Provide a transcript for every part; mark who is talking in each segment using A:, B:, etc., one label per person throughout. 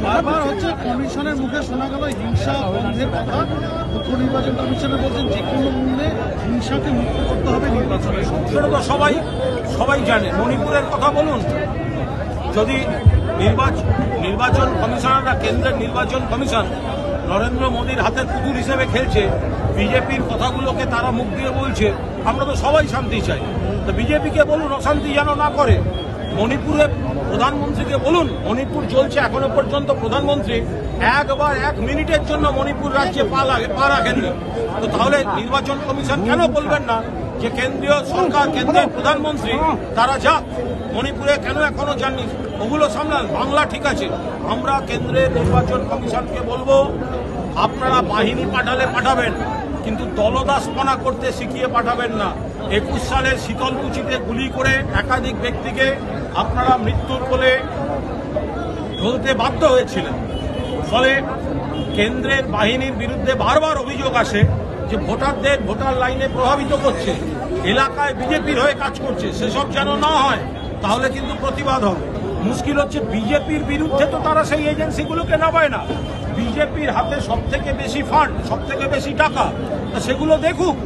A: বারবার হচ্ছে কমিশনের মুখে শোনা গেল হিংসা বন্ধের কথা। মুখ্য নির্বাচন কমিশনার বলছেন যে কোনো মূল্যে হিংসাকে মুক্ত করতে হবে নির্বাচনে।
B: সেটা তো সবাই জানে। মণিপুরের কথা বলুন, যদি নির্বাচন কমিশনাররা, কেন্দ্রের নির্বাচন কমিশন নরেন্দ্র মোদীর হাতের পুতুল হিসেবে খেলছে, বিজেপির কথাগুলোকে তারা মুখ দিয়ে বলছে, আমরা তো সবাই শান্তি চাই। তো বিজেপিকে বলুন অশান্তি যেন না করে। মণিপুরে প্রধানমন্ত্রীকে বলুন, মণিপুর চলছে এখনো পর্যন্ত প্রধানমন্ত্রী একবার 1 মিনিটের জন্য মণিপুর রাজ্যে পা রাখেননি। তো তাহলে নির্বাচন কমিশন কেন বলবেন না যে কেন্দ্রীয় সরকার, কেন্দ্রের প্রধানমন্ত্রী তারা যাক মণিপুরে, কেন এখনো যাননি, ওগুলো সামলান। বাংলা ঠিক আছে, আমরা কেন্দ্রের নির্বাচন কমিশনকে বলবো আপনারা বাহিনী পাঠালে পাঠাবেন, কিন্তু দলদাসপনা করতে শিখিয়ে পাঠাবেন না। 21 সালের শীতলকুচিতে গুলি করে একাধিক ব্যক্তিকে আপনারা মৃত্যুর কোলে ঢলতে বাধ্য হয়েছিলেন। ফলে কেন্দ্রের বাহিনীর বিরুদ্ধে বারবার অভিযোগ আসে যে ভোটারদের ভোটার লাইনে প্রভাবিত করছে, এলাকায় বিজেপির হয়ে কাজ করছে। সেসব যেন না হয়, তাহলে কিন্তু প্রতিবাদ হবে। মুশকিল হচ্ছে বিজেপির বিরুদ্ধে তো তারা সেই এজেন্সিগুলোকে নামায় না। বিজেপির হাতে সবথেকে বেশি ফান্ড, সবথেকে বেশি টাকা, সেগুলো দেখুক।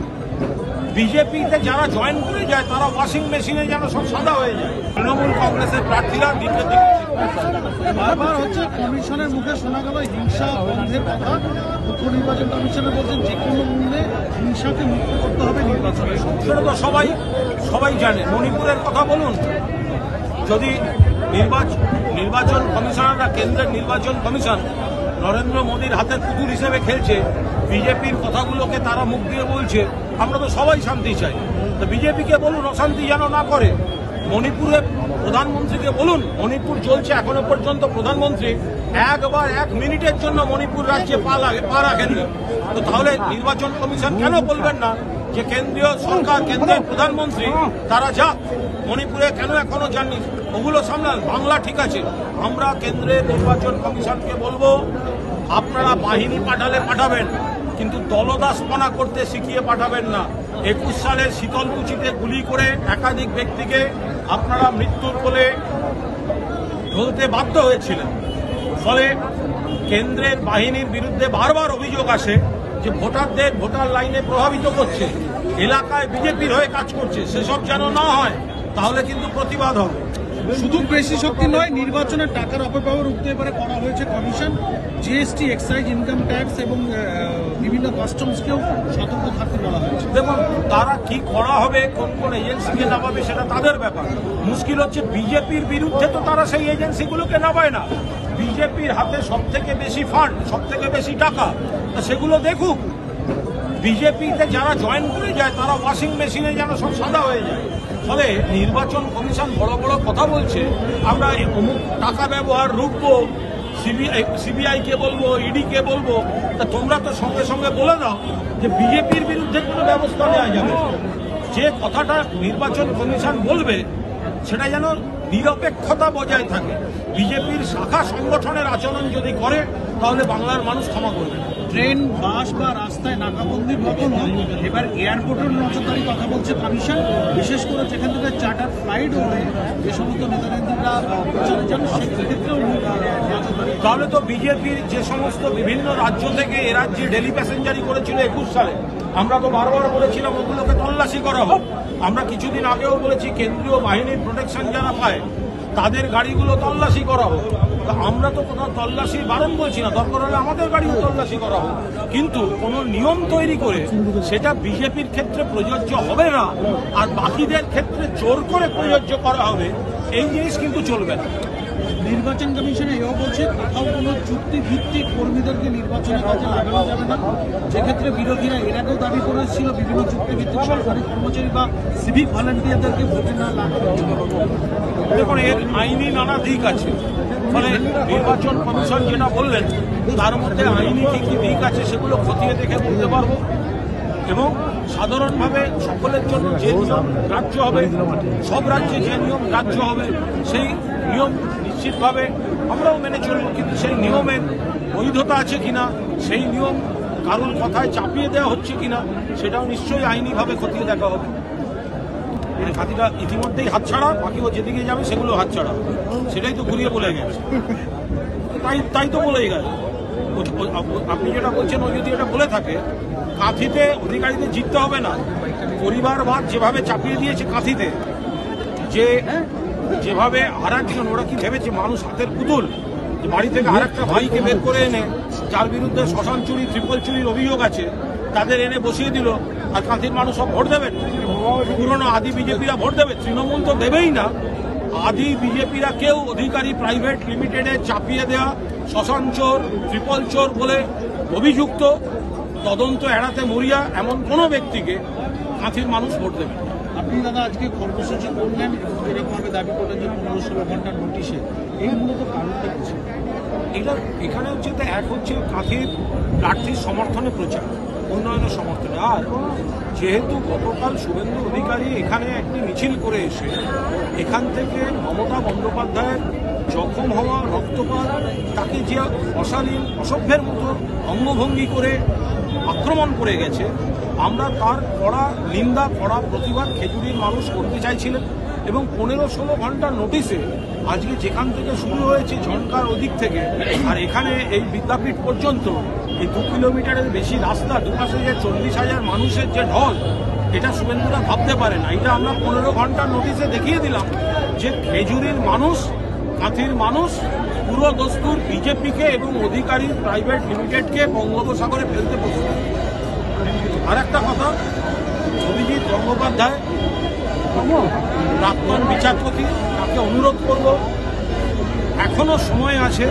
B: বিজেপিতে যারা জয়েন করে যায় তারা ওয়াশিং মেশিনে যেন সব সাদা হয়ে যায়। তৃণমূল কংগ্রেসের প্রার্থীরা দিকে দিকে
A: বারবার হচ্ছে কমিশনের মুখে শোনা গেল হিংসা বন্ধের কথা। মুখ্য নির্বাচন কমিশনার বলছেন যে কোনো মূল্যে হিংসাকে মুক্ত করতে হবে নির্বাচনে।
B: সেটা তো সবাই জানে। মণিপুরের কথা বলুন, যদি নির্বাচন কমিশনাররা, কেন্দ্রের নির্বাচন কমিশন নরেন্দ্র মোদীর হাতের পুতুল হিসেবে খেলছে, বিজেপির কথাগুলোকে তারা মুখ দিয়ে বলছে, আমরা তো সবাই শান্তি চাই। তো বিজেপিকে বলুন অশান্তি যেন না করে। মণিপুরে প্রধানমন্ত্রীকে বলুন, মণিপুর চলছে এখনো পর্যন্ত প্রধানমন্ত্রী একবার 1 মিনিটের জন্য মণিপুর রাজ্যে পা রাখেননি। তো তাহলে নির্বাচন কমিশন কেন বলবেন না যে কেন্দ্রীয় সরকার, কেন্দ্রের প্রধানমন্ত্রী তারা যাক মণিপুরে, কেন এখনো যাননি, ওগুলো সামলান। বাংলা ঠিক আছে, আমরা কেন্দ্রের নির্বাচন কমিশনকে বলবো আপনারা বাহিনী পাঠালে পাঠাবেন, কিন্তু দলদাসপনা করতে শিখিয়ে পাঠাবেন না। 21 সালের শীতলকুচিতে গুলি করে একাধিক ব্যক্তিকে আপনারা মৃত্যুর কোলে ঢলতে বাধ্য হয়েছিলেন। ফলে কেন্দ্রের বাহিনীর বিরুদ্ধে বারবার অভিযোগ আসে যে ভোটারদের ভোটার লাইনে প্রভাবিত করছে, এলাকায় বিজেপির হয়ে কাজ করছে। সেসব যেন না হয়, তাহলে কিন্তু প্রতিবাদ হবে।
A: শুধু পেশি শক্তি নয়, নির্বাচনের টাকার অপব্যবহার রুখতে এবারে করা হয়েছে commission. GST, excise, income tax এবং বিভিন্ন কাস্টমসকেও সতর্ক থাকতে বলা হয়েছে।
B: দেখুন, তারা কি করা হবে, কোন কোন এজেন্সিকে নামাবে সেটা তাদের ব্যাপার। মুশকিল হচ্ছে বিজেপির বিরুদ্ধে তো তারা সেই এজেন্সিগুলোকে নামায় না। বিজেপির হাতে সবথেকে বেশি ফান্ড, সবথেকে বেশি টাকা, সেগুলো দেখুক। বিজেপিতে যারা জয়েন করে যায় তারা ওয়াশিং মেশিনে যেন সব সাদা হয়ে যায়। ফলে নির্বাচন কমিশন বড় বড় কথা বলছে, আমরা অমুক টাকা ব্যবহার রুখবো, সিবিআইকে বলবো, ইডিকে বলবো। তা তোমরা তো সঙ্গে সঙ্গে বলে দাও যে বিজেপির বিরুদ্ধে কোনো ব্যবস্থা নেওয়া যাবে। যে কথাটা নির্বাচন কমিশন বলবে সেটা যেন নিরপেক্ষতা বজায় থাকে। বিজেপির শাখা সংগঠনের আচরণ যদি করে তাহলে বাংলার মানুষ ক্ষমা করবে।
A: ট্রেন, বাস বা রাস্তায় নাকাবন্দির মতো নয়, এবার এয়ারপোর্টের নজরদারি কথা বলছে কমিশন। বিশেষ করে যেখান থেকে চার্টার ফ্লাইট হলে যে সমস্ত নেতানেত্রীরা চলে যান সেক্ষেত্রেও নজরদারি।
B: তাহলে তো বিজেপির যে সমস্ত বিভিন্ন রাজ্য থেকে এ রাজ্যে ডেলি প্যাসেঞ্জারি করেছিল 21 সালে, আমরা তো বারবার বলেছিলাম ওগুলোকে তল্লাশি করা হোক। আমরা কিছুদিন আগেও বলেছি কেন্দ্রীয় বাহিনীর প্রোটেকশন যারা পায় তাদের গাড়িগুলো তল্লাশি করা হোক। তা আমরা তো কোথাও তল্লাশি বারণ বলছি না, দরকার হলে আমাদের গাড়িও তল্লাশি করা হোক, কিন্তু কোনো নিয়ম তৈরি করে সেটা বিজেপির ক্ষেত্রে প্রযোজ্য হবে না আর বাকিদের ক্ষেত্রে জোর করে প্রযোজ্য করা হবে, এই জিনিস কিন্তু চলবে না।
A: নির্বাচন কমিশনে এও বলছে কোথাও কোনো চুক্তিভিত্তিক কর্মীদেরকে নির্বাচনের কাজে লাগানো যাবে না, যেক্ষেত্রে বিরোধীরা এর আগেও দাবি করেছিল বিভিন্ন চুক্তিভিত্তিক সরকারি কর্মচারী বা সিভিক ভলান্টিয়ারদেরকে ভোটে না লাগানো।
B: দেখুন, এর আইনি নানা দিক আছে। ফলে নির্বাচন কমিশন যেটা বললেন তার মধ্যে আইনি কি কি দিক আছে সেগুলো খতিয়ে দেখে বলতে পারবো, এবং সাধারণভাবে সকলের জন্য যে নিয়ম গ্রাহ্য হবে, সব রাজ্যে যে নিয়ম গ্রাহ্য হবে সেই নিয়ম নিশ্চিতভাবে আমরাও মেনে চলব। কিন্তু সেই নিয়মের বৈধতা আছে কিনা, সেই নিয়ম কারোর কথায় চাপিয়ে দেওয়া হচ্ছে কিনা সেটাও নিশ্চয়ই আইনিভাবে খতিয়ে দেখা হবে। হাতিটা ইতিমধ্যেই হাতছাড়া, বাকিও যেদিকে যাবে সেগুলো হাতছাড়া, সেটাই তো ঘুরিয়ে বলে গেছে। তাই তো বলেই গেল। আপনি যেটা বলছেন ও যদি এটা বলে থাকে, কাঁথিতে অধিকারীদের জিততে হবে না, পরিবারবাদ যেভাবে চাপিয়ে দিয়েছে কাঁথিতে, যেভাবে আর একজন, ওরা কি ভেবেছে মানুষ হাতের পুতুল, যে বাড়ি থেকে আর একটা ভাইকে বের করে এনে, যার বিরুদ্ধে শ্মশান চুরি ট্রিপল চুরির অভিযোগ আছে, তাদের এনে বসিয়ে দিল, আর কাঁথির মানুষ সব ভোট দেবেন? পুরনো আদি বিজেপিরা ভোট দেবে? তৃণমূল তো দেবেই না। আদি বিজেপিরা কেউ অধিকারী প্রাইভেট লিমিটেডে চাপিয়ে দেওয়া শ্মশান চোর ট্রিপল চোর বলে অভিযুক্ত, তদন্ত এড়াতে মরিয়া এমন কোনো ব্যক্তিকে কাঁথির মানুষ ভোট দেবে।
A: আপনি দাদা আজকে কর্মসূচি করলেন এবং এরকমভাবে দাবি করলেন যে 15-16 ঘন্টার নোটিশে, এই মূলত কারণটা কিছু
B: এখানে হচ্ছে তো এক হচ্ছে কাঁথির প্রার্থীর সমর্থনে প্রচার, উন্নয়নের সমর্থনে। আর যেহেতু গতকাল শুভেন্দু অধিকারী এখানে একটি মিছিল করে এসে এখান থেকে মমতা বন্দ্যোপাধ্যায়ের জখম হওয়া রক্তপাত, তাকে যে অশালীন অসভ্যের মতো অঙ্গভঙ্গি করে আক্রমণ করে গেছে, আমরা তার কড়া নিন্দা কড়া প্রতিবাদ খেজুরির মানুষ করতে চাইছিলেন। এবং 15-16 ঘন্টার নোটিশে আজকে যেখান থেকে শুরু হয়েছে ঝনকার ওদিক থেকে আর এখানে এই বিদ্যাপীঠ পর্যন্ত এই 2 কিলোমিটারের বেশি রাস্তা, দুপাশে যে 40,000 মানুষের যে ঢল, এটা শুভেন্দুরা ভাবতে পারে না। এটা আমরা 15 ঘন্টার নোটিশে দেখিয়ে দিলাম যে খেজুরির মানুষ, কাঁথির মানুষ পুরো দস্তুর বিজেপিকে এবং অধিকারী প্রাইভেট লিমিটেডকে বঙ্গোপসাগরে ফেলতে প্রস্তুত। আর একটা কথা, অভিজিৎ গঙ্গোপাধ্যায় প্রাক্তন বিচারপতি, তাকে অনুরোধ করব, এখনো সময় আছে।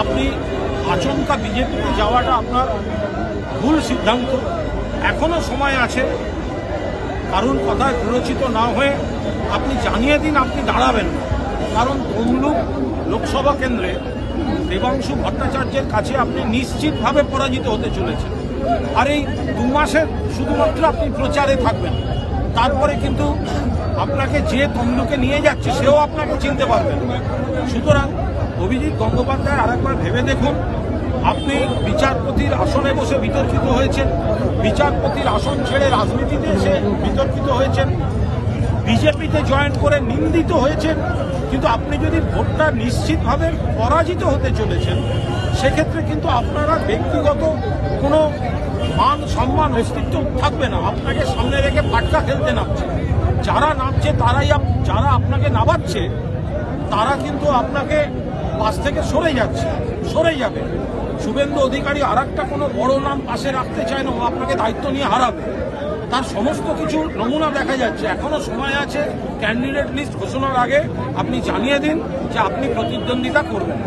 B: আপনি আচমকা বিজেপিতে যাওয়াটা আপনার ভুল সিদ্ধান্ত। এখনো সময় আছে, কারণ কথায় প্ররোচিত না হয়ে আপনি জানিয়ে দিন আপনি দাঁড়াবেন না। কারণ তমলুক লোকসভা কেন্দ্রে দেবাংশু ভট্টাচার্যের কাছে আপনি নিশ্চিতভাবে পরাজিত হতে চলেছেন। আর এই 2 মাসে শুধুমাত্র আপনি প্রচারে থাকবেন, তারপরে কিন্তু আপনাকে যে তমলুকে নিয়ে যাচ্ছে সেও আপনাকে চিনতে পারবেন। সুতরাং অভিজিৎ গঙ্গোপাধ্যায় আরেকবার ভেবে দেখুন। আপনি বিচারপতির আসনে বসে বিতর্কিত হয়েছেন, বিচারপতির আসন ছেড়ে রাজনীতিতে এসে বিতর্কিত হয়েছেন, বিজেপিতে জয়েন করে নিন্দিত হয়েছেন, কিন্তু আপনি যদি ভোটটা নিশ্চিতভাবে পরাজিত হতে চলেছেন, সেক্ষেত্রে কিন্তু আপনারা ব্যক্তিগত কোনো মান সম্মান অস্তিত্ব থাকবে না। আপনাকে সামনে রেখে পাটকা খেলতে নামছে, যারা নামছে তারাই, যারা আপনাকে নামাচ্ছে তারা কিন্তু আপনাকে পাশ থেকে সরে যাবে। শুভেন্দু অধিকারী আর একটা কোনো বড় নাম পাশে রাখতে চায় না, ও আপনাকে দায়িত্ব নিয়ে হারাবে। তার সমস্ত কিছু নমুনা দেখা যাচ্ছে। এখনো সময় আছে, ক্যান্ডিডেট লিস্ট ঘোষণার আগে আপনি জানিয়ে দিন যে আপনি প্রতিদ্বন্দ্বিতা করবেন।